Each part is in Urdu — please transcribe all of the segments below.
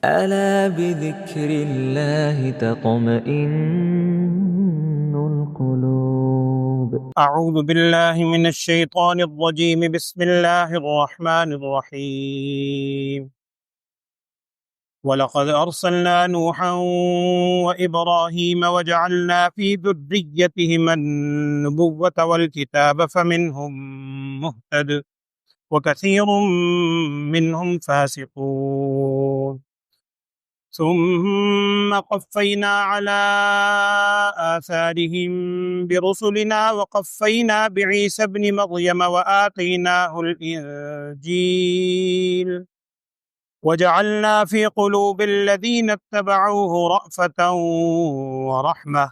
ألا بذكر الله تطمئن القلوب. أعوذ بالله من الشيطان الرجيم. بسم الله الرحمن الرحيم. ولقد أرسلنا نوحا وإبراهيم وجعلنا في ذريتهما النبوة والكتاب فمنهم مهتد وكثير منهم فاسقون. ثم قفينا على آثارهم برسلنا وقفينا بعيسى ابن مريم وآتيناه الإنجيل وجعلنا في قلوب الذين اتبعوه رأفة ورحمة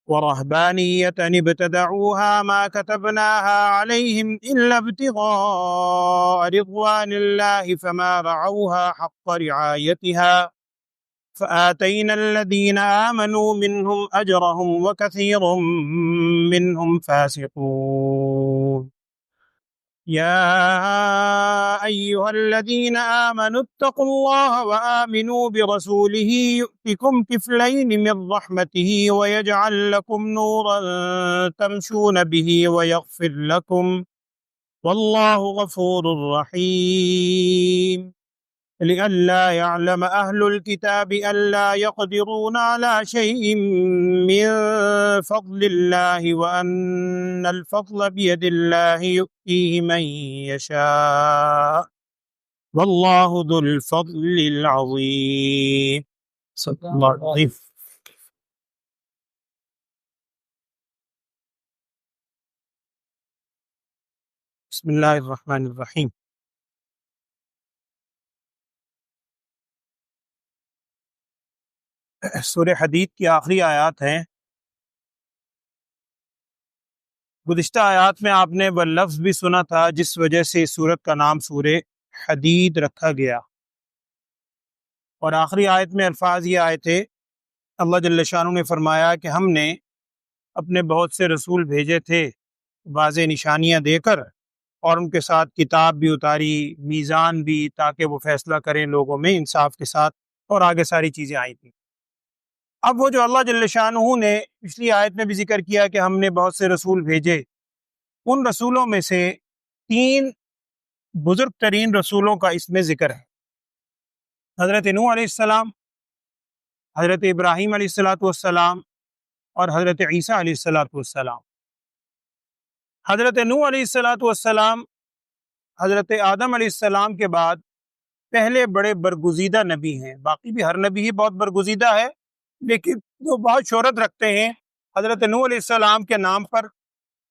ورهبانية ابتدعوها ما كتبناها عليهم إلا ابتغاء رضوان الله فما رعوها حق رعايتها فآتينا الذين آمنوا منهم أجرهم وكثير منهم فاسقون. يا أيها الذين آمنوا اتقوا الله وآمنوا برسوله يؤتكم كفلين من رحمته ويجعل لكم نورا تمشون به ويغفر لكم والله غفور رحيم. لئلا يعلم أهل الكتاب ألا يقدرون على شيء من فضل الله وأن الفضل بيد الله يؤتيه من يشاء والله ذو الفضل العظيم. صدق الله العظيم. بسم اللہ الرحمن الرحیم. سورہ حدید کی آخری آیات ہیں. گزشتہ آیات میں آپ نے وہ لفظ بھی سنا تھا جس وجہ سے اس سورت کا نام سورہ حدید رکھا گیا، اور آخری آیت میں الفاظ یہ آئے تھے. اللہ جل شانہ نے فرمایا کہ ہم نے اپنے بہت سے رسول بھیجے تھے واضح نشانیاں دے کر، اور ان کے ساتھ کتاب بھی اتاری، میزان بھی، تاکہ وہ فیصلہ کریں لوگوں میں انصاف کے ساتھ، اور آگے ساری چیزیں آئی تھیں. اب وہ جو اللہ جل شانہ نے پچھلی آیت میں بھی ذکر کیا کہ ہم نے بہت سے رسول بھیجے، ان رسولوں میں سے 3 بزرگ ترین رسولوں کا اس میں ذکر ہے. حضرت نوح علیہ السلام، حضرت ابراہیم علیہ السلام اور حضرت عیسیٰ علیہ السلام. حضرت نوح علیہ السلام حضرت آدم علیہ السلام کے بعد پہلے بڑے برگزیدہ نبی ہیں. باقی بھی ہر نبی ہی بہت برگزیدہ ہے، لیکن وہ بہت شہرت رکھتے ہیں. حضرت نوح علیہ السلام کے نام پر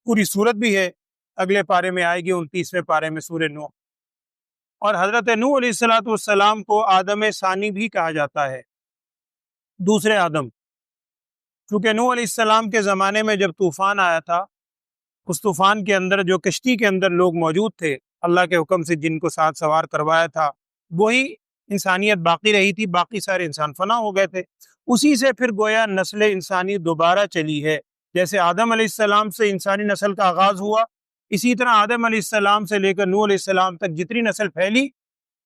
پوری سورت بھی ہے، اگلے پارے میں آئے گی 29ویں پارے میں سورہ نوح. اور حضرت نوح علیہ السلام کو آدم ثانی بھی کہا جاتا ہے، دوسرے آدم، کیونکہ نوح علیہ السلام کے زمانے میں جب طوفان آیا تھا، اس طوفان کے اندر جو کشتی کے اندر لوگ موجود تھے، اللہ کے حکم سے جن کو ساتھ سوار کروایا تھا، وہی انسانیت باقی رہی تھی، باقی سارے انسان فنا ہو گئے تھے. اسی سے پھر گویا نسل انسانی دوبارہ چلی ہے. جیسے آدم علیہ السلام سے انسانی نسل کا آغاز ہوا، اسی طرح آدم علیہ السلام سے لے کر نوح علیہ السلام تک جتنی نسل پھیلی،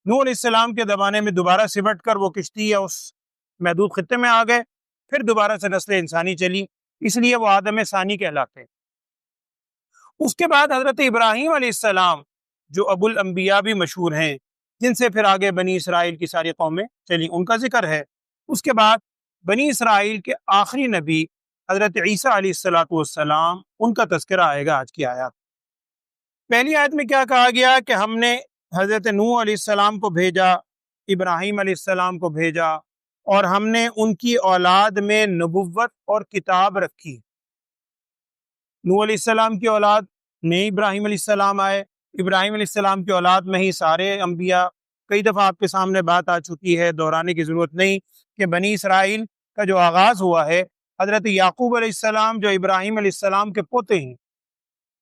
نوح علیہ السلام کے زمانے میں دوبارہ سمٹ کر وہ کشتی یا اس محدود خطے میں آ گئے، پھر دوبارہ سے نسل انسانی چلی، اس لیے وہ آدم ثانی کہلاتے ہیں. اس کے بعد حضرت ابراہیم علیہ السلام جو ابو الانبیاء بھی مشہور ہیں، جن سے پھر آگے بنی اسرائیل کی ساری قومیں چلیں، ان کا ذکر ہے. اس کے بعد بنی اسرائیل کے آخری نبی حضرت عیسیٰ علیہ السلام، ان کا تذکرہ آئے گا آج کی آیات. پہلی آیت میں کیا کہا گیا کہ ہم نے حضرت نوح علیہ السلام کو بھیجا، ابراہیم علیہ السلام کو بھیجا، اور ہم نے ان کی اولاد میں نبوت اور کتاب رکھی. نوح علیہ السلام کی اولاد میں ابراہیم علیہ السلام آئے، ابراہیم علیہ السلام کی اولاد میں ہی سارے انبیاء. کئی دفعہ آپ کے سامنے بات آ چکی ہے، دہرانے کی ضرورت نہیں، کہ بنی اسرائیل کا جو آغاز ہوا ہے حضرت یعقوب علیہ السلام جو ابراہیم علیہ السلام کے پوتے ہیں،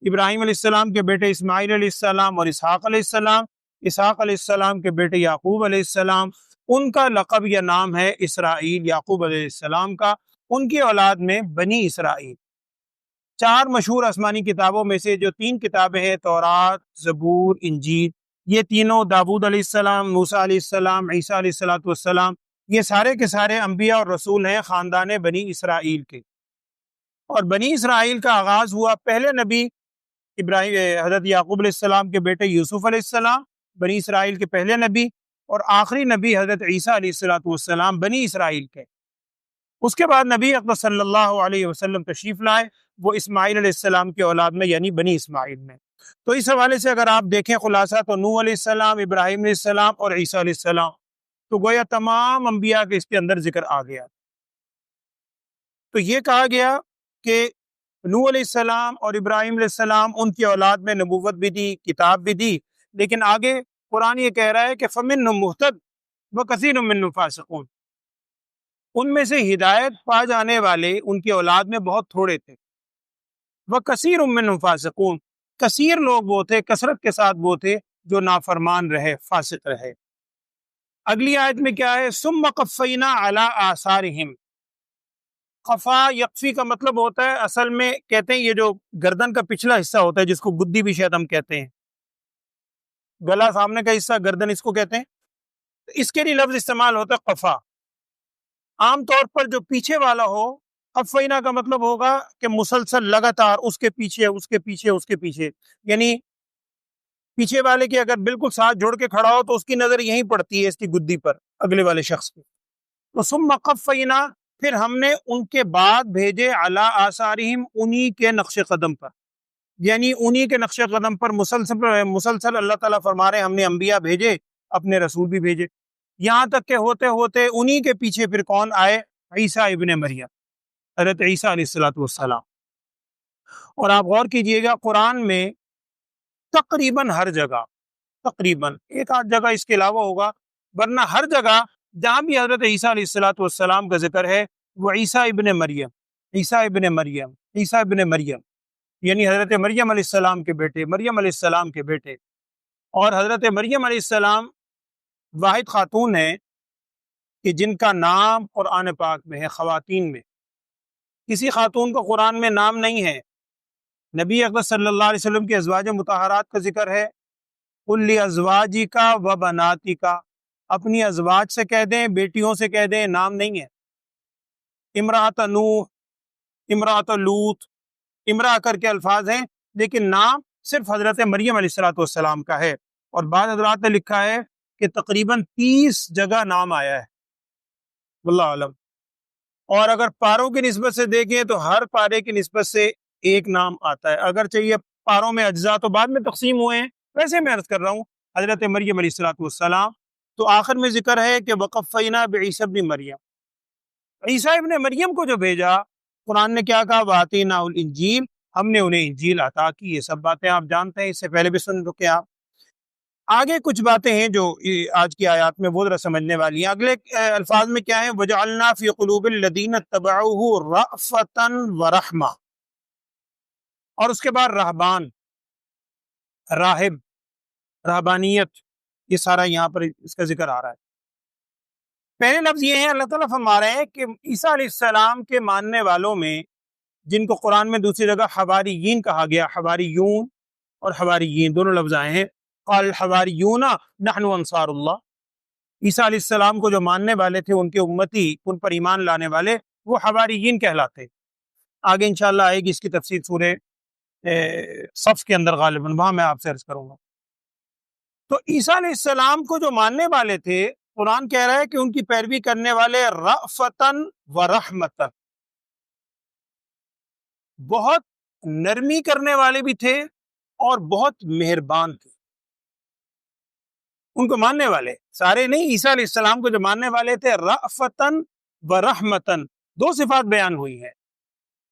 ابراہیم علیہ السلام کے بیٹے اسماعیل علیہ السلام اور اسحاق علیہ السلام، اسحاق علیہ السلام کے بیٹے یعقوب علیہ السلام، ان کا لقب یا نام ہے اسرائیل، یعقوب علیہ السلام کا. ان کی اولاد میں بنی اسرائیل. 4 مشہور آسمانی کتابوں میں سے جو 3 کتابیں ہیں، تورات، زبور، انجیل، یہ تینوں داود علیہ السلام، موسیٰ علیہ السلام، عیسیٰ علیہ السلام، یہ سارے کے سارے انبیاء اور رسول ہیں خاندان بنی اسرائیل کے۔ اور بنی اسرائیل کا آغاز ہوا پہلے نبی ابراہیم حضرت یعقوب علیہ السلام کے بیٹے یوسف علیہ السلام، بنی اسرائیل کے پہلے نبی، اور آخری نبی حضرت عیسیٰ علیہ السلام بنی اسرائیل کے۔ اس کے بعد نبی اقدس صلی اللہ علیہ وسلم تشریف لائے، وہ اسماعیل علیہ السلام کے اولاد میں یعنی بنی اسماعیل میں۔ تو اس حوالے سے اگر آپ دیکھیں خلاصہ تو نوح علیہ السلام، ابراہیم علیہ السلام اور عیسیٰ علیہ السلام، تو گویا تمام انبیاء کے اس کے اندر ذکر آ گیا۔ تو یہ کہا گیا کہ نوح علیہ السلام اور ابراہیم علیہ السلام ان کی اولاد میں نبوت بھی دی، کتاب بھی دی، لیکن آگے قرآن یہ کہہ رہا ہے کہ فَمِنْهُمْ مُهْتَدٌ وَكَثِيرٌ مِّنْهُمْ فَاسِقُونَ، ان میں سے ہدایت پا جانے والے ان کی اولاد میں بہت تھوڑے تھے۔ وَكَثِيرٌ مِّنْهُمْ فَاسِقُونَ، کثیر لوگ وہ تھے، کثرت کے ساتھ وہ تھے جو نافرمان رہے، فاسق رہے۔ اگلی آیت میں کیا ہے؟ ثُمَّ قَفَّيْنَا عَلَىٰ آثَارِهِمْ۔ قفا یقفی کا مطلب ہوتا ہے، اصل میں کہتے ہیں یہ جو گردن کا پچھلا حصہ ہوتا ہے جس کو گدی بھی شاید ہم کہتے ہیں، گلا سامنے کا حصہ گردن اس کو کہتے ہیں، اس کے لیے لفظ استعمال ہوتا ہے قفا۔ عام طور پر جو پیچھے والا ہو، قفینا کا مطلب ہوگا کہ مسلسل لگاتار اس کے پیچھے اس کے پیچھے اس کے پیچھے، یعنی پیچھے والے کے اگر بالکل ساتھ جوڑ کے کھڑا ہو تو اس کی نظر یہیں پڑتی ہے اس کی گدی پر، اگلے والے شخص پہ۔ تو ثم قفینا، پھر ہم نے ان کے بعد بھیجے علی آثارہم، انہی کے نقش قدم پر، یعنی انہی کے نقش قدم پر مسلسل اللہ تعالیٰ فرما رہے ہیں ہم نے انبیاء بھیجے، اپنے رسول بھی بھیجے، یہاں تک کہ ہوتے ہوتے انہی کے پیچھے پھر کون آئے؟ عیسیٰ ابن مریم، حضرت عیسیٰ علیہ السلام۔ اور آپ غور کیجئے گا قرآن میں تقریباً ہر جگہ، تقریباً ایک آدھ جگہ اس کے علاوہ ہوگا، ورنہ ہر جگہ جہاں بھی حضرت عیسیٰ علیہ السلام کا ذکر ہے وہ عیسیٰ ابن مریم، عیسیٰ ابن مریم، عیسیٰ ابن مریم، یعنی حضرت مریم علیہ السلام کے بیٹے، مریم علیہ السلام کے بیٹے۔ اور حضرت مریم علیہ السلام واحد خاتون ہیں کہ جن کا نام قرآن پاک میں ہے، خواتین میں کسی خاتون کا قرآن میں نام نہیں ہے۔ نبی اقدس صلی اللہ علیہ وسلم کے ازواج مطہرات کا ذکر ہے، قُل لِأَزْوَاجِكَ وَبَنَاتِكَ، اپنی ازواج سے کہہ دیں، بیٹیوں سے کہہ دیں، نام نہیں ہے۔ امرأۃ نوح، امرأۃ لوط، امرأہ کر کے الفاظ ہیں، لیکن نام صرف حضرت مریم علیہ السلام کا ہے۔ اور بعض حضرات نے لکھا ہے کہ تقریباً 30 جگہ نام آیا ہے، واللہ عالم۔ اور اگر پاروں کی نسبت سے دیکھیں تو ہر پارے کی نسبت سے ایک نام آتا ہے، اگرچہ یہ پاروں میں اجزاء تو بعد میں تقسیم ہوئے ہیں، ویسے میں عرض کر رہا ہوں حضرت مریم علیہ السلام۔ تو آخر میں ذکر ہے کہ وقفینا بعیسی ابن مریم، عیسیٰ ابن مریم کو جو بھیجا، قرآن نے کیا کہا؟ وآتیناہ الانجیل، ہم نے انہیں انجیل عطا کی۔ یہ سب باتیں آپ جانتے ہیں، اس سے پہلے بھی سن چکے آپ۔ آگے کچھ باتیں ہیں جو آج کی آیات میں وہ ذرا سمجھنے والی ہیں۔ اگلے الفاظ میں کیا ہے؟ وجعلنا فی قلوب الذین اتبعوہ رأفۃ ورحمہ، اور اس کے بعد رہبان، راہب، رہبانیت، یہ سارا یہاں پر اس کا ذکر آ رہا ہے۔ پہلے لفظ یہ ہے، اللہ تعالیٰ فرما رہے ہیں کہ عیسیٰ علیہ السلام کے ماننے والوں میں، جن کو قرآن میں دوسری جگہ حواریین کہا گیا، حواریون اور حواریین دونوں لفظ آئے ہیں، قال الحواریون نحن انصار اللہ، عیسیٰ علیہ السلام کو جو ماننے والے تھے، ان کے امتی، ان پر ایمان لانے والے، وہ حواریین کہلاتے۔ آگے انشاءاللہ آئے گی اس کی تفسیر سورہ صف کے اندر غالباً، وہاں میں آپ سے عرض کروں گا۔ تو عیسیٰ علیہ السلام کو جو ماننے والے تھے، قرآن کہہ رہا ہے کہ ان کی پیروی کرنے والے رأفتاً و رحمتاً، بہت نرمی کرنے والے بھی تھے اور بہت مہربان تھے۔ ان کو ماننے والے سارے نہیں، عیسیٰ علیہ السلام کو جو ماننے والے تھے، رأفتاً و رحمتاً، دو صفات بیان ہوئی ہیں۔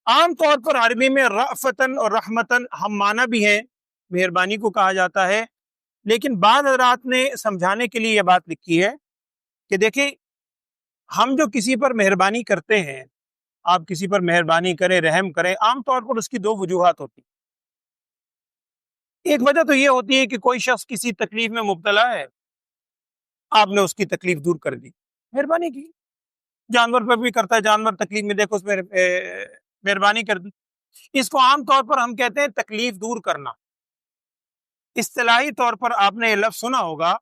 عام طور پر عربی میں رأفتاً اور رحمتاً ہم معنی بھی ہیں، مہربانی کو کہا جاتا ہے، لیکن بعض حضرات نے سمجھانے کے لیے یہ بات لکھی ہے کہ دیکھیں، ہم جو کسی پر مہربانی کرتے ہیں، آپ کسی پر مہربانی کریں، رحم کریں، عام طور پر اس کی دو وجوہات ہوتی ہیں۔ ایک وجہ تو یہ ہوتی ہے کہ کوئی شخص کسی تکلیف میں مبتلا ہے، آپ نے اس کی تکلیف دور کر دی، مہربانی کی۔ جانور پر بھی کرتا ہے، جانور تکلیف میں دیکھو اس میں مہربانی کر دی۔ اس کو عام طور پر ہم کہتے ہیں تکلیف دور کرنا۔ اصطلاحی طور پر آپ نے یہ لفظ سنا ہوگا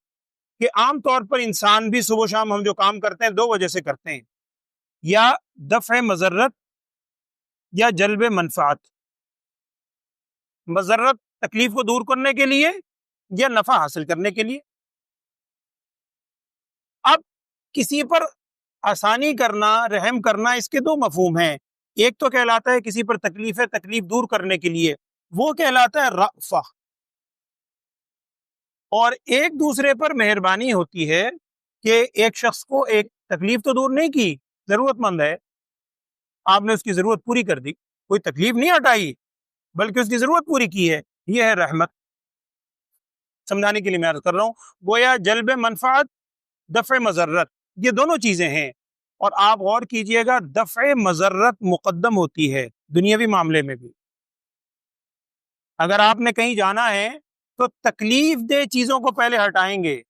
کہ عام طور پر انسان بھی صبح و شام ہم جو کام کرتے ہیں دو وجہ سے کرتے ہیں، یا دفع مضرت یا جلب منفعت۔ مضرت تکلیف کو دور کرنے کے لیے یا نفع حاصل کرنے کے لیے۔ اب کسی پر آسانی کرنا، رحم کرنا، اس کے دو مفہوم ہیں۔ ایک تو کہلاتا ہے کسی پر تکلیف ہے، تکلیف دور کرنے کے لیے، وہ کہلاتا ہے رأفہ، اور ایک دوسرے پر مہربانی ہوتی ہے کہ ایک شخص کو ایک تکلیف تو دور نہیں کی، ضرورت مند ہے، آپ نے اس کی ضرورت پوری کر دی، کوئی تکلیف نہیں ہٹائی بلکہ اس کی ضرورت پوری کی ہے، یہ ہے رحمت۔ سمجھانے کے لیے میں عرض کر رہا ہوں، گویا جلب منفعت، دفع مضرت، یہ دونوں چیزیں ہیں، اور آپ غور کیجئے گا دفع مضرت مقدم ہوتی ہے دنیاوی معاملے میں بھی۔ اگر آپ نے کہیں جانا ہے تو تکلیف دہ چیزوں کو پہلے ہٹائیں گے،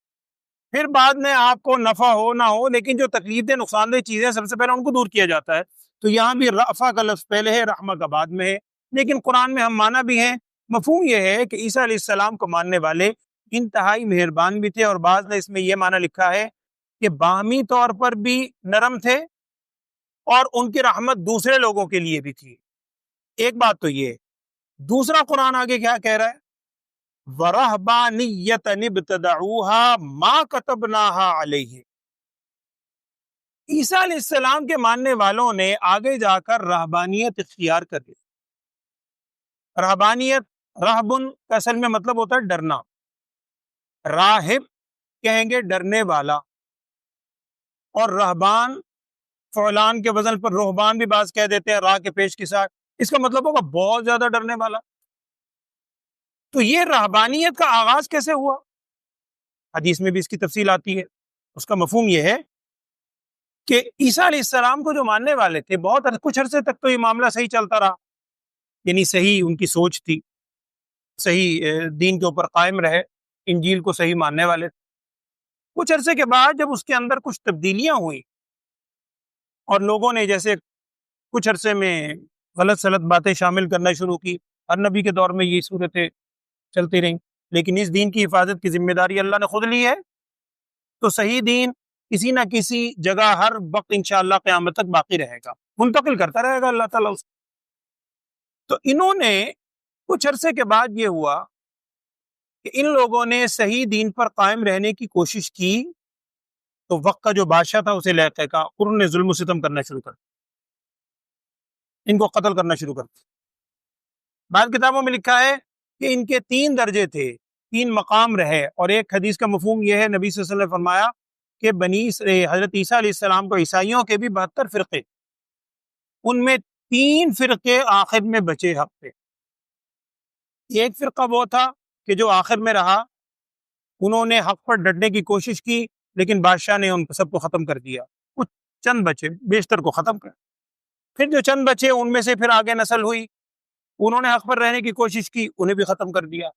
پھر بعد میں آپ کو نفع ہو نہ ہو، لیکن جو تکلیف دہ نقصان دہ چیزیں سب سے پہلے ان کو دور کیا جاتا ہے۔ تو یہاں بھی رأفہ کا لفظ پہلے ہے، رحمہ کا بعد میں ہے، لیکن قرآن میں ہم مانا بھی ہیں۔ مفہوم یہ ہے کہ عیسیٰ علیہ السلام کو ماننے والے انتہائی مہربان بھی تھے، اور بعض نے اس میں یہ معنی لکھا ہے کہ باہمی طور پر بھی نرم تھے اور ان کی رحمت دوسرے لوگوں کے لیے بھی تھی۔ ایک بات تو یہ، دوسرا قرآن آگے کیا کہہ رہا ہے؟ وَرَهْبَانِيَّةً ابْتَدَعُوهَا مَا كَتَبْنَاهَا عَلَيْهِمْ۔ عیسیٰ علیہ السلام کے ماننے والوں نے آگے جا کر رہبانیت اختیار کر لی۔ رہبانیت، رہبن کا اصل میں مطلب ہوتا ہے ڈرنا، راہب کہیں گے ڈرنے والا، اور رہبان فعلان کے وزن پر رہبان بھی بعض کہہ دیتے ہیں، راہ کے پیش کے ساتھ، اس کا مطلب ہوگا بہت زیادہ ڈرنے والا۔ تو یہ رہبانیت کا آغاز کیسے ہوا؟ حدیث میں بھی اس کی تفصیل آتی ہے۔ اس کا مفہوم یہ ہے کہ عیسیٰ علیہ السلام کو جو ماننے والے تھے، کچھ عرصے تک تو یہ معاملہ صحیح چلتا رہا، یعنی صحیح ان کی سوچ تھی، صحیح دین کے اوپر قائم رہے، انجیل کو صحیح ماننے والے تھے۔ کچھ عرصے کے بعد جب اس کے اندر کچھ تبدیلیاں ہوئیں اور لوگوں نے جیسے کچھ عرصے میں غلط سلط باتیں شامل کرنا شروع کی، ہر نبی کے دور میں یہ صورتیں چلتی رہیں، لیکن اس دین کی حفاظت کی ذمہ داری اللہ نے خود لی ہے، تو صحیح دین کسی نہ کسی جگہ ہر وقت انشاءاللہ قیامت تک باقی رہے گا، منتقل کرتا رہے گا اللہ تعالیٰ اس کو۔ تو انہوں نے کچھ عرصے کے بعد یہ ہوا کہ ان لوگوں نے صحیح دین پر قائم رہنے کی کوشش کی، تو وقت کا جو بادشاہ تھا اسے لے کا انہوں نے ظلم و ستم کرنا شروع کر، ان کو قتل کرنا شروع کر دیا۔ بعض کتابوں میں لکھا ہے کہ ان کے 3 درجے تھے، 3 مقام رہے، اور ایک حدیث کا مفہوم یہ ہے، نبی صلی اللہ علیہ وسلم نے فرمایا کہ حضرت عیسیٰ علیہ السلام کو عیسائیوں کے بھی 72 فرقے، ان میں 3 فرقے آخر میں بچے حق پہ۔ ایک فرقہ وہ تھا کہ جو آخر میں رہا، انہوں نے حق پر ڈٹنے کی کوشش کی، لیکن بادشاہ نے ان سب کو ختم کر دیا، کچھ چند بچے، بیشتر کو ختم کر۔ پھر جو چند بچے ان میں سے پھر آگے نسل ہوئی، انہوں نے حق پر رہنے کی کوشش کی، انہیں بھی ختم کر دیا۔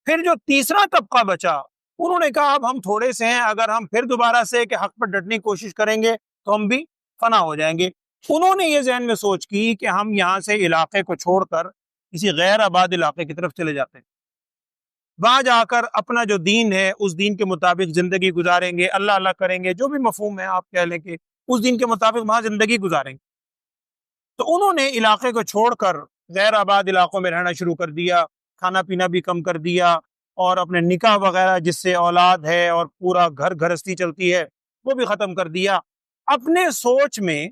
پھر جو تیسرا طبقہ بچا، انہوں نے کہا اب ہم تھوڑے سے ہیں، اگر ہم پھر دوبارہ سے کہ حق پر ڈٹنے کی کوشش کریں گے تو ہم بھی فنا ہو جائیں گے۔ انہوں نے یہ ذہن میں سوچ کی کہ ہم یہاں سے علاقے کو چھوڑ کر کسی غیر آباد علاقے کی طرف چلے جاتے ہیں، وہاں جا کر اپنا جو دین ہے اس دین کے مطابق زندگی گزاریں گے، اللہ اللہ کریں گے، جو بھی مفہوم ہے آپ کہہ لیں کہ اس دین کے مطابق وہاں زندگی گزاریں گے۔ تو انہوں نے علاقے کو چھوڑ کر غیر آباد علاقوں میں رہنا شروع کر دیا، کھانا پینا بھی کم کر دیا، اور اپنے نکاح وغیرہ جس سے اولاد ہے اور پورا گھر گھرستی چلتی ہے وہ بھی ختم کر دیا۔ اپنے سوچ میں،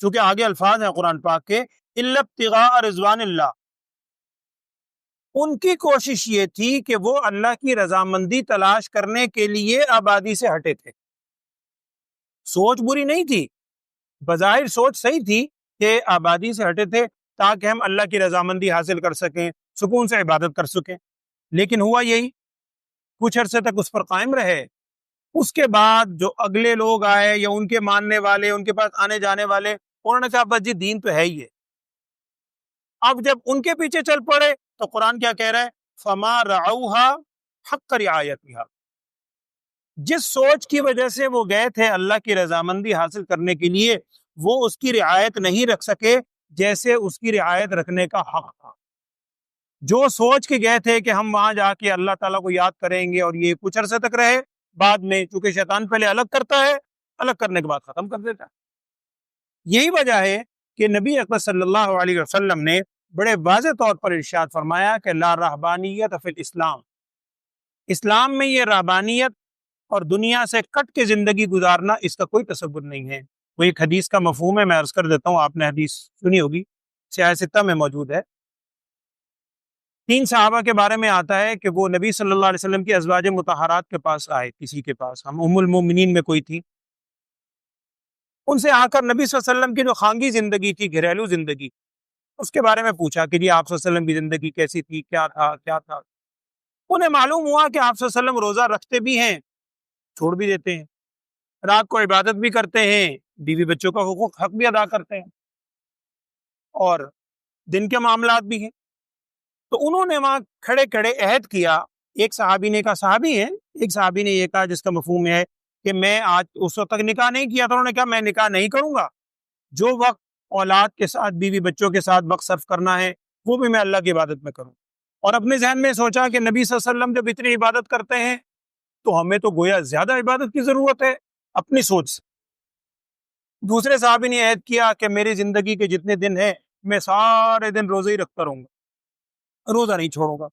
چونکہ آگے الفاظ ہیں قرآن پاک کے، الا ابتغاء رضوان اللہ، ان کی کوشش یہ تھی کہ وہ اللہ کی رضامندی تلاش کرنے کے لیے آبادی سے ہٹے تھے۔ سوچ بری نہیں تھی، بظاہر سوچ صحیح تھی کہ آبادی سے ہٹے تھے تاکہ ہم اللہ کی رضامندی حاصل کر سکیں، سکون سے عبادت کر سکیں، لیکن ہوا یہی، کچھ عرصے تک اس پر قائم رہے۔ اس کے بعد جو اگلے لوگ آئے یا ان کے ماننے والے، ان کے پاس آنے جانے والے، انہوں نے کہا بس جی دین تو ہے ہی ہے۔ اب جب ان کے پیچھے چل پڑے تو قرآن کیا کہہ رہا ہے؟ فما رعوها حق رعایتها، جس سوچ کی وجہ سے وہ گئے تھے اللہ کی رضامندی حاصل کرنے کے لیے، وہ اس کی رعایت نہیں رکھ سکے جیسے اس کی رعایت رکھنے کا حق تھا۔ جو سوچ کے گئے تھے کہ ہم وہاں جا کے اللہ تعالیٰ کو یاد کریں گے اور یہ کچھ عرصے تک رہے، بعد میں چونکہ شیطان پہلے الگ کرتا ہے، الگ کرنے کے بعد ختم کر دیتا ہے۔ یہی وجہ ہے کہ نبی اکرم صلی اللہ علیہ وسلم نے بڑے واضح طور پر ارشاد فرمایا کہ لا رہبانیت فی الاسلام، اسلام میں یہ رہبانیت اور دنیا سے کٹ کے زندگی گزارنا اس کا کوئی تصور نہیں ہے۔ وہ ایک حدیث کا مفہوم ہے، میں عرض کر دیتا ہوں، آپ نے حدیث سنی ہوگی، سیاہ ستہ میں موجود ہے۔ 3 صحابہ کے بارے میں آتا ہے کہ وہ نبی صلی اللہ علیہ وسلم کی ازواج مطہرات کے پاس آئے، کسی کے پاس، ہم ام المومنین میں کوئی تھی، ان سے آ کر نبی صلی اللہ علیہ وسلم کی جو خانگی زندگی تھی، گھریلو زندگی، اس کے بارے میں پوچھا کہ جی آپ صلی اللہ علیہ وسلم کی زندگی کیسی تھی، کیا تھا کیا تھا۔ انہیں معلوم ہوا کہ آپ صلی اللہ علیہ وسلم روزہ رکھتے بھی ہیں، چھوڑ بھی دیتے ہیں، رات کو عبادت بھی کرتے ہیں، بیوی بچوں کا حق بھی ادا کرتے ہیں، اور دن کے معاملات بھی ہیں۔ تو انہوں نے وہاں کھڑے کھڑے عہد کیا، ایک صحابی نے کہا، صحابی ہے، ایک صحابی نے یہ کہا جس کا مفہوم ہے کہ میں آج اس وقت تک نکاح نہیں کیا تھا، انہوں نے کہا میں نکاح نہیں کروں گا، جو وقت اولاد کے ساتھ بیوی بچوں کے ساتھ وقت صرف کرنا ہے وہ بھی میں اللہ کی عبادت میں کروں۔ اور اپنے ذہن میں سوچا کہ نبی صلی اللہ علیہ وسلم جب اتنی عبادت کرتے ہیں تو ہمیں تو گویا زیادہ عبادت کی ضرورت ہے اپنی سوچ سے۔ دوسرے صحابی نے عہد کیا کہ میری زندگی کے جتنے دن ہیں میں سارے دن روزے ہی رکھتا رہوں گا، روزہ نہیں چھوڑوں گا۔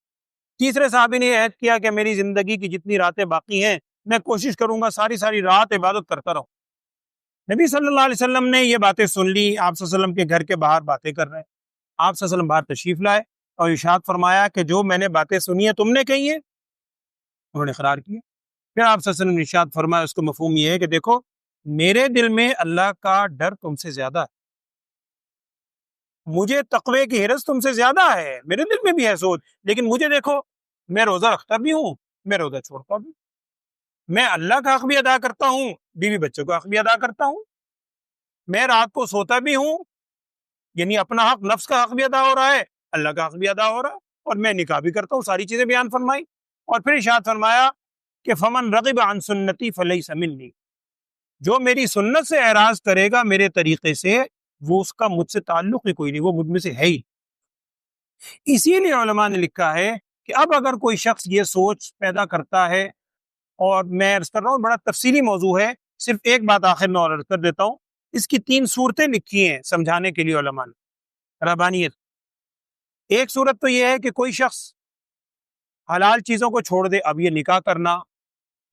تیسرے صحابی نے عہد کیا کہ میری زندگی کی جتنی راتیں باقی ہیں میں کوشش کروں گا ساری رات عبادت کرتا رہوں۔ نبی صلی اللہ علیہ وسلم نے یہ باتیں سن لی، آپ صلی اللہ علیہ وسلم کے گھر کے باہر باتیں کر رہے ہیں، آپ صلی اللہ علیہ وسلم باہر تشریف لائے اور ارشاد فرمایا کہ جو میں نے باتیں سنی ہیں تم نے کہی ہیں؟ انہوں نے اقرار کیا۔ پھر آپ صلی اللہ علیہ وسلم نے ارشاد فرمایا، اس کو مفہوم یہ ہے کہ دیکھو میرے دل میں اللہ کا ڈر تم سے زیادہ ہے، مجھے تقوی کی حرص تم سے زیادہ ہے، میرے دل میں بھی ہے سوچ، لیکن مجھے دیکھو میں روزہ رکھتا بھی ہوں، میں روزہ چھوڑتا بھی، میں اللہ کا حق بھی ادا کرتا ہوں، بیوی بچوں کا حق بھی ادا کرتا ہوں، میں رات کو سوتا بھی ہوں، یعنی اپنا حق نفس کا حق بھی ادا ہو رہا ہے، اللہ کا حق بھی ادا ہو رہا ہے، اور میں نکاح بھی کرتا ہوں، ساری چیزیں بیان فرمائی۔ اور پھر ارشاد فرمایا کہ فمن رغب عن سنتی فلیس منی، جو میری سنت سے اعراض کرے گا میرے طریقے سے، وہ اس کا مجھ سے تعلق ہی کوئی نہیں، وہ مجھ میں سے ہے ہی۔ اسی لیے علماء نے لکھا ہے کہ اب اگر کوئی شخص یہ سوچ پیدا کرتا ہے، اور میں عرض کر رہا ہوں بڑا تفصیلی موضوع ہے، صرف ایک بات آخر میں اور عرض کر دیتا ہوں، اس کی 3 صورتیں لکھی ہیں سمجھانے کے لیے علماء نے رہبانیت۔ ایک صورت تو یہ ہے کہ کوئی شخص حلال چیزوں کو چھوڑ دے، اب یہ نکاح کرنا،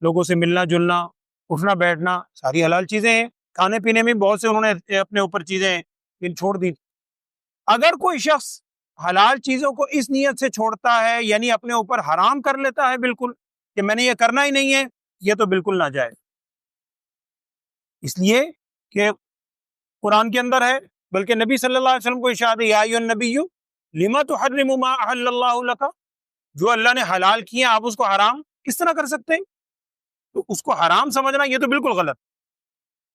لوگوں سے ملنا جلنا، اٹھنا بیٹھنا، ساری حلال چیزیں ہیں، کھانے پینے میں بہت سے انہوں نے اپنے اوپر چیزیں چھوڑ دی۔ اگر کوئی شخص حلال چیزوں کو اس نیت سے چھوڑتا ہے، یعنی اپنے اوپر حرام کر لیتا ہے بالکل کہ میں نے یہ کرنا ہی نہیں ہے، یہ تو بالکل ناجائز، اس لیے کہ قرآن کے اندر ہے، بلکہ نبی صلی اللہ علیہ وسلم کو ارشاد ہے یا ایھا النبی لما تحرم ما احل اللہ لک، جو اللہ نے حلال کیا آپ اس کو حرام کس طرح کر سکتے ہیں؟ تو اس کو حرام سمجھنا یہ تو بالکل غلط۔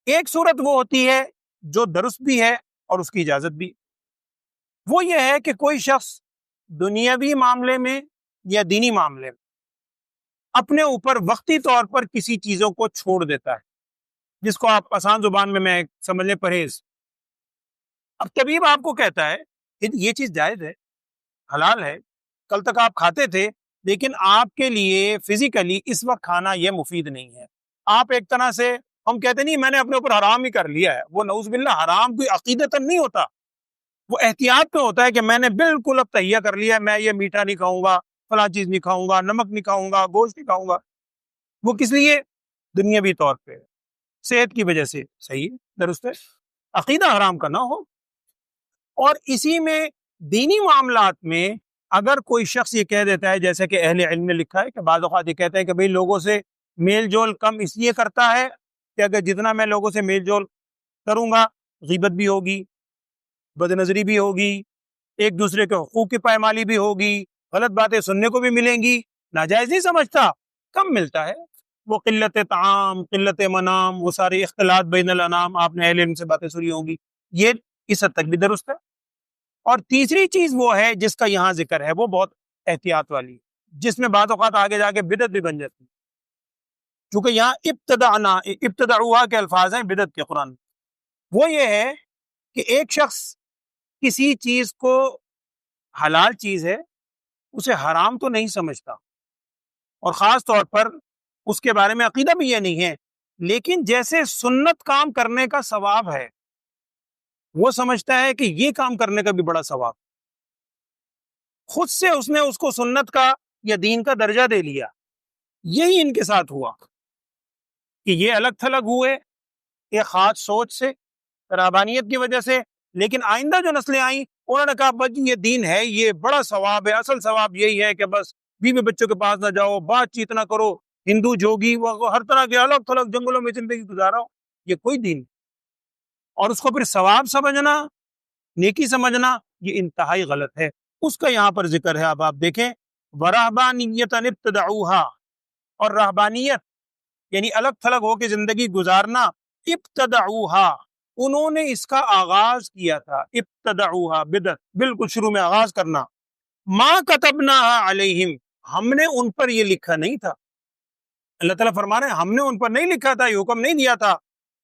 ایک صورت وہ ہوتی ہے جو درست بھی ہے اور اس کی اجازت بھی، وہ یہ ہے کہ کوئی شخص دنیاوی معاملے میں یا دینی معاملے میں اپنے اوپر وقتی طور پر کسی چیزوں کو چھوڑ دیتا ہے، جس کو آپ آسان زبان میں سمجھ لیں پرہیز۔ اب طبیب آپ کو کہتا ہے کہ یہ چیز جائز ہے، حلال ہے، کل تک آپ کھاتے تھے، لیکن آپ کے لیے فزیکلی اس وقت کھانا یہ مفید نہیں ہے، آپ ایک طرح سے، ہم کہتے نہیں میں نے اپنے اوپر حرام ہی کر لیا ہے، وہ نعوذ باللہ حرام کوئی عقیدتاً نہیں ہوتا، وہ احتیاط پہ ہوتا ہے کہ میں نے بالکل اب تہیہ کر لیا ہے، میں یہ میٹھا نہیں کھاؤں گا، فلاں چیز نہیں کھاؤں گا، نمک نہیں کھاؤں گا، گوشت نہیں کھاؤں گا۔ وہ کس لیے؟ دنیاوی طور پہ، صحت کی وجہ سے، صحیح درست ہے، عقیدہ حرام کا نہ ہو۔ اور اسی میں دینی معاملات میں اگر کوئی شخص یہ کہہ دیتا ہے، جیسے کہ اہل علم نے لکھا ہے کہ بعض اوقات یہ کہتے ہیں کہ بھئی لوگوں سے میل جول کم اس لیے کرتا ہے کہ اگر جتنا میں لوگوں سے میل جول کروں گا غیبت بھی ہوگی، بد نظری بھی ہوگی، ایک دوسرے کے حقوق کی پائمالی بھی ہوگی، غلط باتیں سننے کو بھی ملیں گی، ناجائز نہیں سمجھتا، کم ملتا ہے، وہ قلت طعام، قلت منام، وہ سارے اختلاط بین الانام، آپ نے اہل علم سے باتیں سنی ہوں گی، یہ اس حد تک بھی درست ہے۔ اور تیسری چیز وہ ہے جس کا یہاں ذکر ہے، وہ بہت احتیاط والی، جس میں بعض اوقات آگے جا کے بدعت بھی بن جاتی، چونکہ یہاں ابتدعوها کے الفاظ ہیں بدعت کے قرآن میں۔ وہ یہ ہے کہ ایک شخص کسی چیز کو، حلال چیز ہے اسے حرام تو نہیں سمجھتا، اور خاص طور پر اس کے بارے میں عقیدہ بھی یہ نہیں ہے، لیکن جیسے سنت کام کرنے کا ثواب ہے، وہ سمجھتا ہے کہ یہ کام کرنے کا بھی بڑا ثواب، خود سے اس نے اس کو سنت کا یا دین کا درجہ دے لیا۔ یہی ان کے ساتھ ہوا کہ یہ الگ تھلگ ہوئے ایک خاص سوچ سے، رہبانیت کی وجہ سے، لیکن آئندہ جو نسلیں آئیں انہوں نے کہا بس یہ دین ہے، یہ بڑا ثواب ہے، اصل ثواب یہی ہے کہ بس بیوی بچوں کے پاس نہ جاؤ، بات چیت نہ کرو، ہندو جوگی وہ ہر طرح کے الگ تھلگ جنگلوں میں زندگی گزارا ہو، یہ کوئی دین نہیں۔ اور اس کو پھر ثواب سمجھنا، نیکی سمجھنا، یہ انتہائی غلط ہے۔ اس کا یہاں پر ذکر ہے، اب آپ دیکھیں وَرَهْبَانِيَّةً ابْتَدَعُوهَا، اور رہبانیت یعنی الگ تھلگ ہو کے زندگی گزارنا، ابتدعوها، انہوں نے اس کا آغاز کیا تھا، ابتدعوها بدعت، بالکل شروع میں آغاز کرنا، ما كتبناها علیہم، ہم نے ان پر یہ لکھا نہیں تھا۔ اللہ تعالیٰ فرما رہے ہیں ہم نے ان پر نہیں لکھا تھا، یہ حکم نہیں دیا تھا۔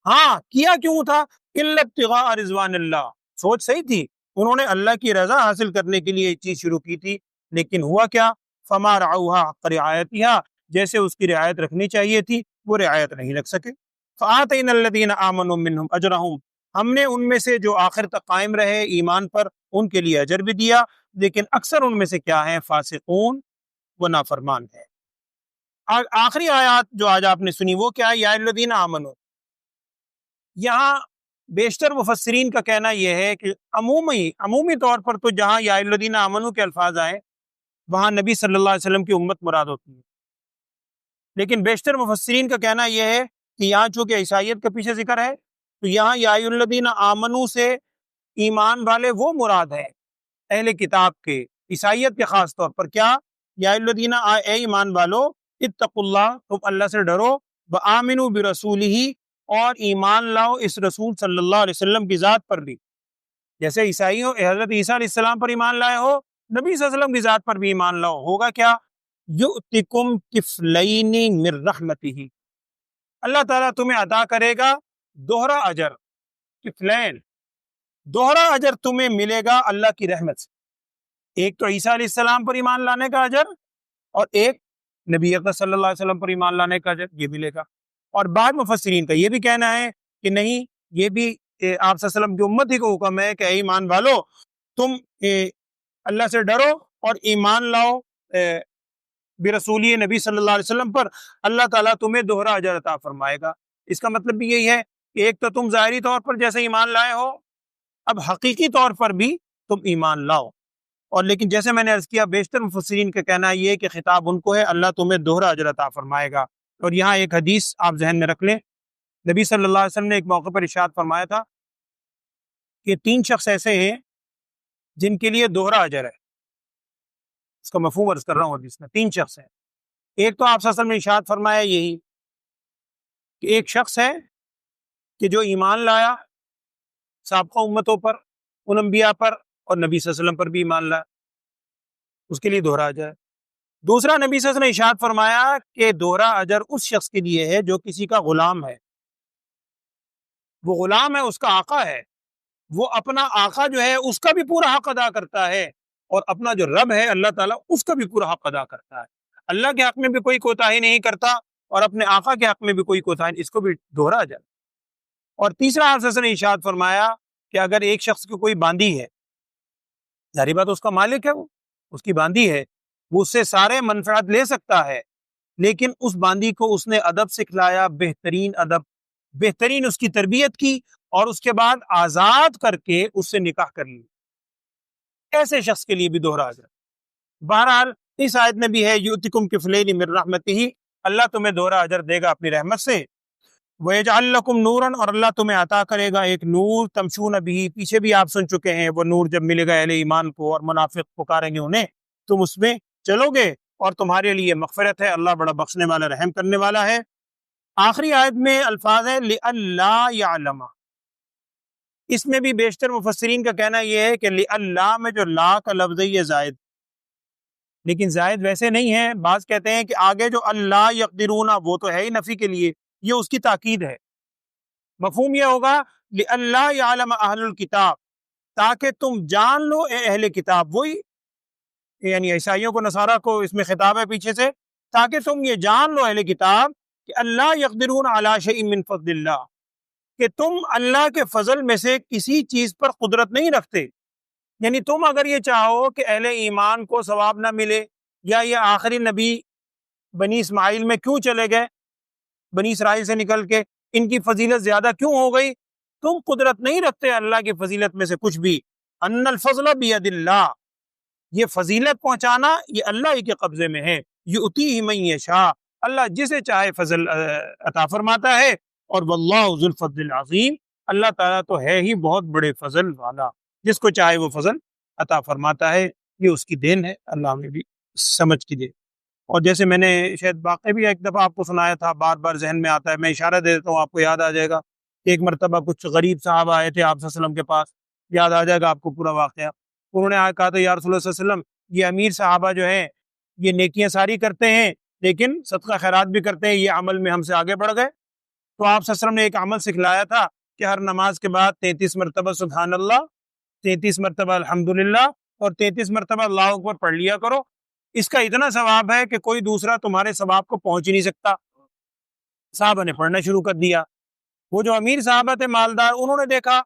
ہاں کیا کیوں تھا؟ الا ابتغاء رضوان اللہ، سوچ صحیح تھی، انہوں نے اللہ کی رضا حاصل کرنے کے لیے یہ چیز شروع کی تھی، لیکن ہوا کیا؟ فما رعوها حق رعایتها، جیسے اس کی رعایت رکھنی چاہیے تھی وہ رعایت نہیں رکھ سکے۔ فآتینا الذین آمنوا منہم اجرہم، ہم نے ان میں سے جو آخر تک قائم رہے ایمان پر ان کے لیے اجر بھی دیا، لیکن اکثر ان میں سے کیا ہیں؟ فاسقون و نافرمان ہے۔ آخری آیات جو آج آپ نے سنی وہ کیا ہے؟ یا الذین آمنوا، یہاں بیشتر مفسرین کا کہنا یہ ہے کہ عمومی طور پر تو جہاں یا الذین آمنوا کے الفاظ آئے وہاں نبی صلی اللہ علیہ وسلم کی امت مراد ہوتی ہے، لیکن بیشتر مفسرین کا کہنا یہ ہے کہ یہاں چونکہ عیسائیت کا پیچھے ذکر ہے تو یہاں یا الذین آمنوا سے ایمان والے وہ مراد ہے اہل کتاب کے، عیسائیت کے خاص طور پر، کیا؟ یا الذین، اے ایمان والو، اتقوا اللہ، تم اللہ سے ڈرو، وآمنوا برسولہ، اور ایمان لاؤ اس رسول صلی اللہ علیہ وسلم کی ذات پر بھی، جیسے عیسائیوں حضرت عیسیٰ علیہ السلام پر ایمان لائے ہو، نبی صلی اللہ علیہ وسلم کی ذات پر بھی ایمان لاؤ۔ ہوگا کیا؟ یؤتکم کفلین من رحمتہ، اللہ تعالیٰ تمہیں عطا کرے گا دوہرا اجر، کفلین، دوہرا اجر تمہیں ملے گا اللہ کی رحمت سے، ایک تو عیسیٰ علیہ السلام پر ایمان لانے کا اجر، اور ایک نبی اکرم صلی اللہ علیہ وسلم پر ایمان لانے کا اجر، یہ ملے گا۔ اور بعض مفسرین کا یہ بھی کہنا ہے کہ نہیں، یہ بھی آپ صلی اللہ علیہ وسلم کی امت ہی کو حکم ہے کہ اے ایمان والو تم اللہ سے ڈرو اور ایمان لاؤ برسولی نبی صلی اللہ علیہ وسلم پر، اللہ تعالیٰ تمہیں دوہرا اجر عطا فرمائے گا۔ اس کا مطلب بھی یہی ہے کہ ایک تو تم ظاہری طور پر جیسے ایمان لائے ہو، اب حقیقی طور پر بھی تم ایمان لاؤ، اور لیکن جیسے میں نے عرض کیا بیشتر مفسرین کا کہنا یہ ہے کہ خطاب ان کو ہے، اللہ تمہیں دوہرا اجر عطا فرمائے گا۔ اور یہاں ایک حدیث آپ ذہن میں رکھ لیں، نبی صلی اللہ علیہ وسلم نے ایک موقع پر ارشاد فرمایا تھا کہ 3 شخص ایسے ہیں جن کے لیے دوہرا اجر ہے، اس کا مفہوم عرض کر رہا ہوں حدیث میں، 3 شخص ہیں۔ ایک تو آپ صلی اللہ علیہ وسلم نے ارشاد فرمایا یہی کہ ایک شخص ہے کہ جو ایمان لایا سابقہ امتوں پر، ان انبیاء پر، اور نبی صلی اللہ علیہ وسلم پر بھی ایمان لایا، اس کے لیے دوہرا اجر ہے۔ دوسرا نبی صلی اللہ علیہ وسلم نے ارشاد فرمایا کہ دوہرا اجر اس شخص کے لیے ہے جو کسی کا غلام ہے، وہ غلام ہے، اس کا آقا ہے، وہ اپنا آقا جو ہے اس کا بھی پورا حق ادا کرتا ہے، اور اپنا جو رب ہے اللہ تعالیٰ اس کا بھی پورا حق ادا کرتا ہے، اللہ کے حق میں بھی کوئی کوتاہی نہیں کرتا اور اپنے آقا کے حق میں بھی کوئی کوتاہی نہیں، اس کو بھی دوہرا اجر۔ اور تیسرا آپ صلی اللہ علیہ وسلم نے ارشاد فرمایا کہ اگر ایک شخص کی کوئی باندی ہے، ظاہری بات اس کا مالک ہے، وہ اس کی باندی ہے، وہ اس سے سارے منفعت لے سکتا ہے، لیکن اس باندی کو اس نے ادب سکھلایا، بہترین ادب، بہترین اس کی تربیت کی، اور اس کے بعد آزاد کر کے اس سے نکاح کر لی، ایسے شخص کے لیے بھی دوہرا اجر۔ بہرحال اس آیت میں بھی ہے یؤتکم کفلین من رحمتہ، اللہ تمہیں دوہرا اجر دے گا اپنی رحمت سے، وَيَجْعَلْ لَكُمْ نُورًا، اور اللہ تمہیں عطا کرے گا ایک نور، تمشون بِهِ، پیچھے بھی آپ سن چکے ہیں، وہ نور جب ملے گا اہل ایمان کو اور منافق پکاریں گے انہیں، تم اس میں چلو گے اور تمہارے لیے مغفرت ہے، اللہ بڑا بخشنے والا رحم کرنے والا ہے۔ آخری آیت میں الفاظ ہے لِأَلَّا يَعْلَمَ، اس میں بھی بیشتر مفسرین کا کہنا یہ ہے کہ لِأَلَّا میں جو لا کا لفظ ہے یہ زائد، لیکن زائد ویسے نہیں ہے، بعض کہتے ہیں کہ آگے جو اللہ یقدرون وہ تو ہے ہی نفی کے لیے، یہ اس کی تاکید ہے، مفہوم یہ ہوگا لِأَلَّا يَعْلَمَ أَهْلُ الْكِتَابِ، تاکہ تم جان لو اے اہل کتاب، وہی یعنی عیسائیوں کو، نصارہ کو اس میں خطاب ہے پیچھے سے، تاکہ تم یہ جان لو اہل کتاب کہ اللہ یقدرون علی شیء من فضل اللہ، کہ تم اللہ کے فضل میں سے کسی چیز پر قدرت نہیں رکھتے. یعنی تم اگر یہ چاہو کہ اہل ایمان کو ثواب نہ ملے، یا یہ آخری نبی بنی اسماعیل میں کیوں چلے گئے، بنی اسرائیل سے نکل کے ان کی فضیلت زیادہ کیوں ہو گئی، تم قدرت نہیں رکھتے اللہ کی فضیلت میں سے کچھ بھی. ان الفضل بید اللہ، یہ فضیلت پہنچانا یہ اللہ ہی کے قبضے میں ہے. یؤتیہ من یشاء، اللہ جسے چاہے فضل عطا فرماتا ہے. اور واللہ ذو الفضل العظیم، اللہ تعالیٰ تو ہے ہی بہت بڑے فضل والا، جس کو چاہے وہ فضل عطا فرماتا ہے. یہ اس کی دین ہے، اللہ ہمیں بھی سمجھ کی دے. اور جیسے میں نے شاید واقعہ بھی ایک دفعہ آپ کو سنایا تھا، بار بار ذہن میں آتا ہے، میں اشارہ دے دیتا ہوں آپ کو یاد آ جائے گا. ایک مرتبہ کچھ غریب صحابہ آئے تھے آپ صلی اللہ علیہ وسلم کے پاس، یاد آ جائے گا آپ کو پورا واقعہ. انہوں نے کہا تھا یا رسول اللہ صلی اللہ علیہ وسلم، یہ امیر صحابہ جو ہیں یہ نیکیاں ساری کرتے ہیں لیکن صدقہ خیرات بھی کرتے ہیں، یہ عمل میں ہم سے آگے بڑھ گئے. تو آپ صلی اللہ علیہ وسلم نے ایک عمل سکھلایا تھا کہ ہر نماز کے بعد 33 مرتبہ سبحان اللہ، 33 مرتبہ الحمدللہ اور 33 مرتبہ اللہ اکبر پڑھ لیا کرو. اس کا اتنا ثواب ہے کہ کوئی دوسرا تمہارے ثواب کو پہنچ ہی نہیں سکتا. صحابہ نے پڑھنا شروع کر دیا. وہ جو امیر صحابہ تھے، مالدار، انہوں نے دیکھا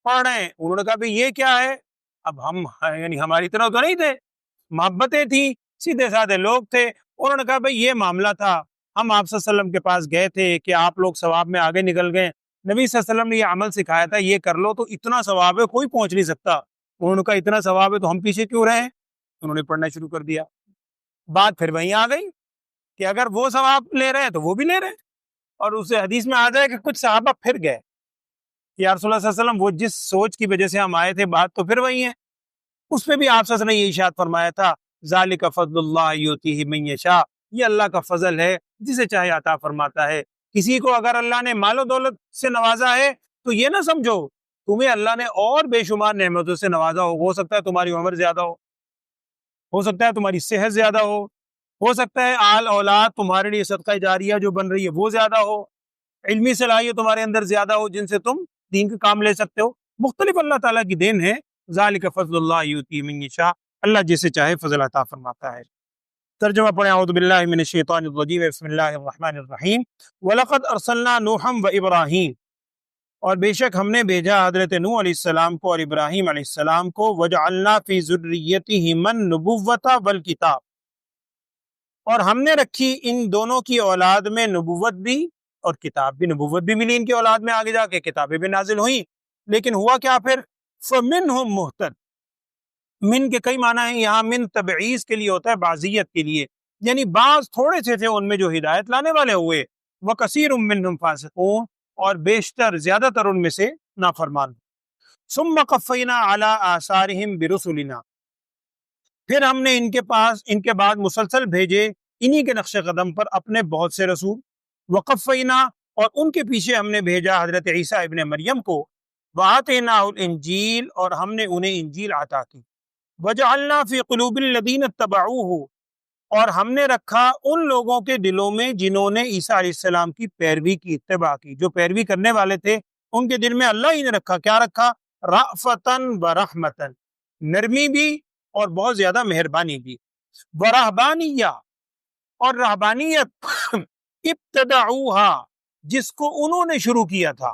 پڑھ رہے ہیں، انہوں نے کہا بھئی یہ کیا ہے. اب ہم یعنی ہماری طرح تو نہیں تھے، محبتیں تھیں، سیدھے سادھے لوگ تھے. انہوں نے کہا بھئی یہ معاملہ تھا، ہم آپ صلی اللہ علیہ وسلم کے پاس گئے تھے کہ آپ لوگ ثواب میں آگے نکل گئے، نبی صلی اللہ علیہ وسلم نے یہ عمل سکھایا تھا، یہ کر لو تو اتنا ثواب ہے کوئی پہنچ نہیں سکتا. انہوں نے کہا اتنا ثواب ہے تو ہم پیچھے کیوں رہے. انہوں نے پڑھنا شروع کر دیا. بات پھر وہیں آ گئی کہ اگر وہ ثواب لے رہے ہیں تو وہ بھی لے رہے ہیں. اور اسے حدیث میں آ جائے کہ کچھ صحابہ پھر گئے کہ یا رسول اللہ صلی اللہ علیہ وسلم، وہ جس سوچ کی وجہ سے ہم آئے تھے بات تو پھر وہی ہے. اس پہ بھی آپ صلی اللہ علیہ وسلم نے یہ ارشاد فرمایا تھا ذالک فضل اللہ یؤتیہ من یشاء، یہ اللہ کا فضل ہے جسے چاہے عطا فرماتا ہے. کسی کو اگر اللہ نے مال و دولت سے نوازا ہے تو یہ نہ سمجھو تمہیں اللہ نے اور بے شمار نعمتوں سے نوازا ہو سکتا ہے تمہاری عمر زیادہ ہو سکتا ہے تمہاری صحت زیادہ ہو سکتا ہے آل اولاد تمہارے لیے صدقہ جاریہ جو بن رہی ہے وہ زیادہ ہو، علمی صلاحیت تمہارے اندر زیادہ ہو جن سے تم دین کا کام لے سکتے ہو. مختلف اللہ تعالیٰ کی دین ہے. ذالک فضل اللہ یؤتی من یشاء، اللہ جسے چاہے فضل عطا فرماتا ہے. ترجمہ پڑھیں. اعوذ باللہ من الشیطان الرجیم، بسم اللہ الرحمن الرحیم. وَلَقَدْ أَرْسَلْنَا نُوحًا وَإِبْرَاهِيمَ، اور بے شک ہم نے بھیجا حضرت نوح علیہ السلام کو اور ابراہیم علیہ السلام کو. وَجَعَلْنَا فِي ذُرِّيَّتِهِمَا النُّبُوَّةَ وَالْكِتَابَ، اور ہم نے رکھی ان دونوں کی اولاد میں نبوت بھی اور کتاب بھی. نبوت بھی ملی ان کی اولاد میں، آگے جا کے کتابیں بھی نازل ہوئیں. لیکن ہوا کیا پھر؟ فَمِنْهُمْ مُهْتَدٍ، من کے کئی معنی ہیں، یہاں من تبعیض کے لیے ہوتا ہے، بعضیت کے لیے، یعنی بعض تھوڑے سے تھے ان میں جو ہدایت لانے والے ہوئے. وَكَثِيرٌ مِّنْهُمْ فَاسِقُونَ، اور بیشتر زیادہ تر ان میں سے نافرمان. ثُمَّ قَفَّيْنَا عَلَىٰ آثَارِهِمْ بِرُسُلِنَا، پھر ہم نے ان کے بعد مسلسل بھیجے انہی کے نقش قدم پر اپنے بہت سے رسول. وَقَفَّيْنَا، اور ان کے پیچھے ہم نے بھیجا حضرت عیسیٰ ابن مریم کو. وَآتَيْنَاهُ الْإِنْجِيلَ، اور ہم نے انہیں انجیل عطا کی. وَجَعَلْنَا فِي قُلُوبِ الَّذِينَ اتَّبَعُوهُ، اور ہم نے رکھا ان لوگوں کے دلوں میں جنہوں نے عیسیٰ علیہ السلام کی پیروی کی، اتباع کی، جو پیروی کرنے والے تھے ان کے دل میں اللہ ہی نے رکھا. کیا رکھا؟ رأفةً وَرَحْمَةً، نرمی بھی اور بہت زیادہ مہربانی بھی. وَرَهْبَانِيَّةً، اور رہبانیت ابتدعوها، جس کو انہوں نے شروع کیا تھا،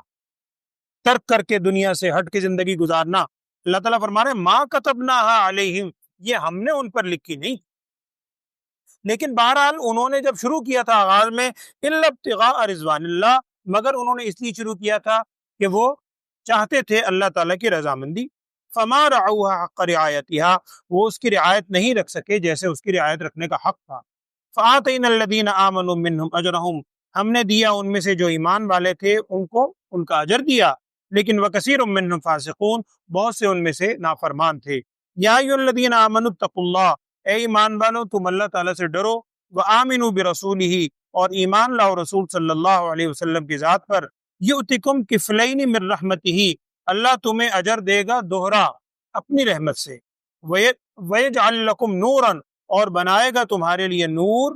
ترک کر کے دنیا سے ہٹ کے زندگی گزارنا. اللہ تعالیٰ فرما رہے ہیں ما كتبناها علیہم، یہ ہم نے ان پر لکھی نہیں. لیکن بہرحال انہوں نے جب شروع کیا تھا آغاز میں الا ابتغاء رضوان اللہ، مگر انہوں نے اس لیے شروع کیا تھا کہ وہ چاہتے تھے اللہ تعالیٰ کی رضامندی. فما رعوها حق رعایتها، وہ اس کی رعایت نہیں رکھ سکے جیسے اس کی رعایت رکھنے کا حق تھا. فآتینا الذین آمنوا منہم اجرہم، ہم نے دیا ان میں سے جو ایمان والے تھے ان کو ان کا اجر دیا. لیکن وکثیر منہم فاسقون، بہت سے ان میں سے نافرمان تھے. یا ایھا الذین آمنوا اتقوا اللہ، اے ایمان والو تم اللہ تعالیٰ سے ڈرو. وآمنوا برسولہ، اور ایمان لاؤ رسول صلی اللہ علیہ وسلم کی ذات پر. یؤتکم کفلین من رحمتہ، اللہ تمہیں اجر دے گا دوہرا اپنی رحمت سے. ویجعل لکم نورا، اور بنائے گا تمہارے لیے نور،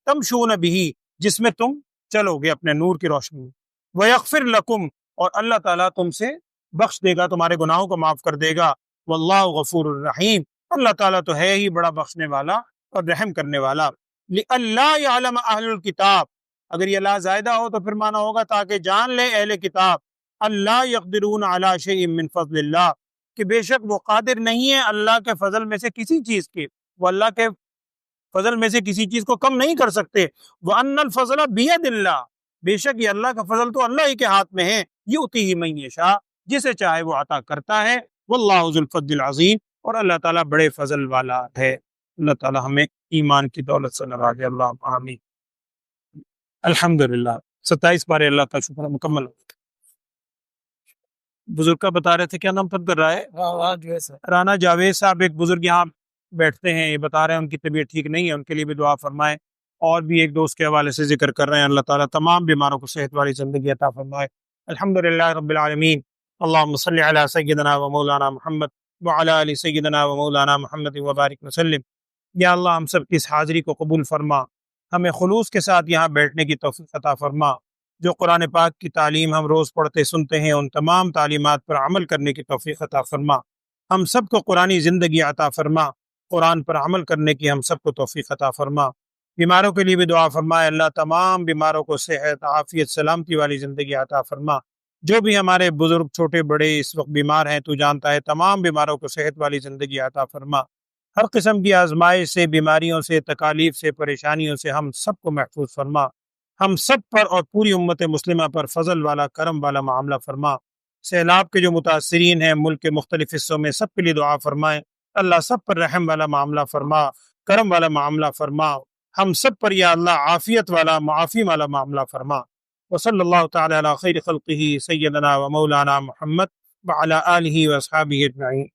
تمشون بہ، جس میں تم چلو گے اپنے نور کی روشنی. ویغفر لکم، اور اللہ تعالیٰ تم سے بخش دے گا، تمہارے گناہوں کو معاف کر دے گا. واللہ غفور الرحیم، اللہ تعالیٰ تو ہے ہی بڑا بخشنے والا اور رحم کرنے والا۔ لِأَلَّا يَعْلَمَ أَهْلُ الْكِتَابِ، اگر یہ لا زائدہ ہو تو پھر معنی ہوگا تاکہ جان لے اہل کتاب، اللہ يقدرون علی شیء من فضل اللہ، کہ بے شک وہ قادر نہیں ہے اللہ کے فضل میں سے کسی چیز کی، وہ اللہ کے فضل میں سے کسی چیز کو کم نہیں کر سکتے۔ وَأَنَّ الْفَضْلَ بِيَدِ اللَّهِ، بے شک یہ اللہ کا فضل تو اللہ ہی کے ہاتھ میں ہے، یؤتیہ من یشاء، جسے چاہے وہ عطا کرتا ہے، واللہ ذو الفضل العظیم، اور اللہ تعالیٰ بڑے فضل والا ہے۔ اللہ تعالیٰ ہمیں ایمان کی دولت سے نوازے، اللہ آمین۔ الحمدللہ 27 پارے اللہ کا شکر مکمل۔ بزرگ کا بتا رہے تھے، کیا نام پڑھ کر رہا ہے؟ رانا جاوید صاحب ایک بزرگ یہاں بیٹھتے ہیں، یہ بتا رہے ہیں ان کی طبیعت ٹھیک نہیں ہے، ان کے لیے بھی دعا فرمائے۔ اور بھی ایک دوست کے حوالے سے ذکر کر رہے ہیں، اللہ تعالیٰ تمام بیماروں کو صحت والی زندگی عطا فرمائے۔ الحمدللہ رب العالمین، اللہم صلی علی سیدنا و مولانا محمد وعلی آل سیدنا و مولانا محمد وبارک وسلم۔ یا اللہ ہم سب کی اس حاضری کو قبول فرما، ہمیں خلوص کے ساتھ یہاں بیٹھنے کی توفیق عطا فرما، جو قرآن پاک کی تعلیم ہم روز پڑھتے سنتے ہیں ان تمام تعلیمات پر عمل کرنے کی توفیق عطا فرما، ہم سب کو قرآنی زندگی عطا فرما، قرآن پر عمل کرنے کی ہم سب کو توفیق عطا فرما۔ بیماروں کے لیے بھی دعا فرمائے، اللہ تمام بیماروں کو صحت، عافیت، سلامتی والی زندگی عطا فرما۔ جو بھی ہمارے بزرگ چھوٹے بڑے اس وقت بیمار ہیں تو جانتا ہے، تمام بیماروں کو صحت والی زندگی عطا فرما۔ ہر قسم کی آزمائش سے، بیماریوں سے، تکالیف سے، پریشانیوں سے ہم سب کو محفوظ فرما، ہم سب پر اور پوری امت مسلمہ پر فضل والا، کرم والا معاملہ فرما۔ سیلاب کے جو متاثرین ہیں ملک کے مختلف حصوں میں، سب کے لیے دعا فرمائیں، اللہ سب پر رحم والا معاملہ فرما، کرم والا معاملہ فرما، ہم سب پر یا اللہ عافیت والا، معافی والا معاملہ فرما۔ وصلی اللہ تعالی علی خیر خلقہ سیدنا و مولانا محمد وعلی آلہ و اصحابہ اجمعین۔